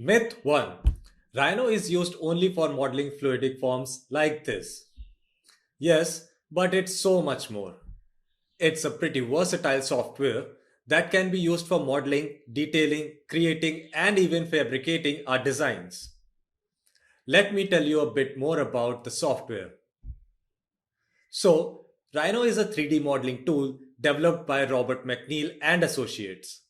Myth 1. Rhino is used only for modeling fluidic forms like this. Yes, but it's so much more. It's a pretty versatile software that can be used for modeling, detailing, creating, and even fabricating our designs. Let me tell you a bit more about the software. So, Rhino is a 3D modeling tool developed by Robert McNeil and Associates.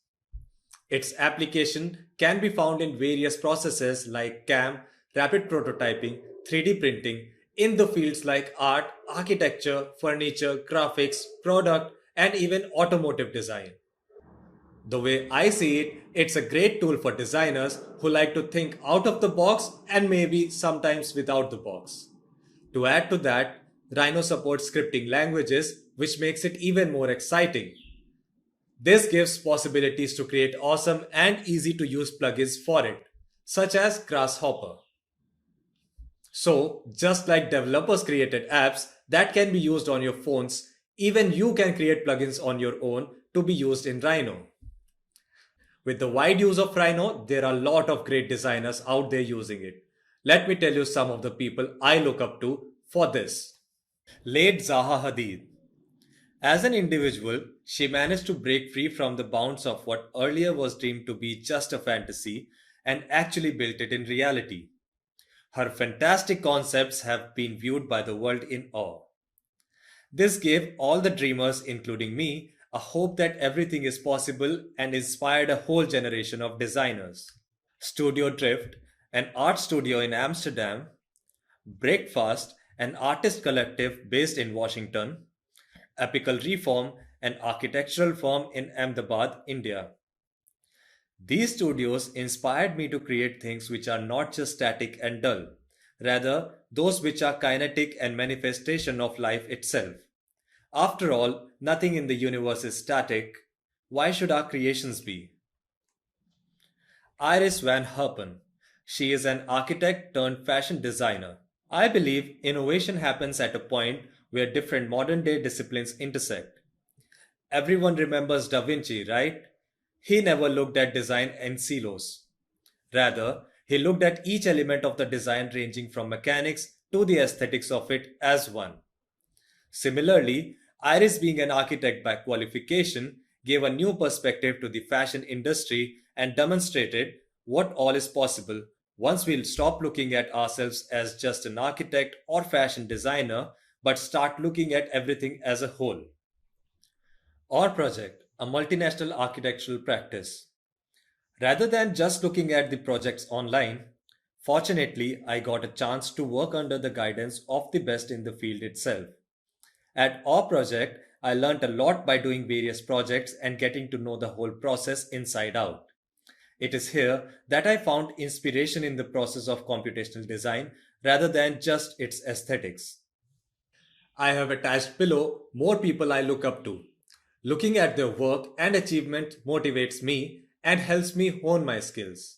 Its application can be found in various processes like CAM, rapid prototyping, 3D printing, in the fields like art, architecture, furniture, graphics, product, and even automotive design. The way I see it, it's a great tool for designers who like to think out of the box and maybe sometimes without the box. To add to that, Rhino supports scripting languages, which makes it even more exciting. This gives possibilities to create awesome and easy to use plugins for it, such as Grasshopper. So, just like developers created apps that can be used on your phones, even you can create plugins on your own to be used in Rhino. With the wide use of Rhino, there are a lot of great designers out there using it. Let me tell you some of the people I look up to for this. Late Zaha Hadid. As an individual, she managed to break free from the bounds of what earlier was deemed to be just a fantasy and actually built it in reality. Her fantastic concepts have been viewed by the world in awe. This gave all the dreamers, including me, a hope that everything is possible and inspired a whole generation of designers. Studio Drift, an art studio in Amsterdam, Breakfast, an artist collective based in Washington, Apical Reform, an architectural firm in Ahmedabad, India. These studios inspired me to create things which are not just static and dull, rather, those which are kinetic and manifestation of life itself. After all, nothing in the universe is static. Why should our creations be? Iris van Herpen. She is an architect turned fashion designer. I believe innovation happens at a point where different modern day disciplines intersect. Everyone remembers Da Vinci, right? He never looked at design in silos. Rather, he looked at each element of the design ranging from mechanics to the aesthetics of it as one. Similarly, Iris, being an architect by qualification, gave a new perspective to the fashion industry and demonstrated what all is possible once we stop looking at ourselves as just an architect or fashion designer, but start looking at everything as a whole. Orproject, a multinational architectural practice. Rather than just looking at the projects online, fortunately, I got a chance to work under the guidance of the best in the field itself. At Orproject, I learned a lot by doing various projects and getting to know the whole process inside out. It is here that I found inspiration in the process of computational design rather than just its aesthetics. I have attached below more people I look up to. Looking at their work and achievement motivates me and helps me hone my skills.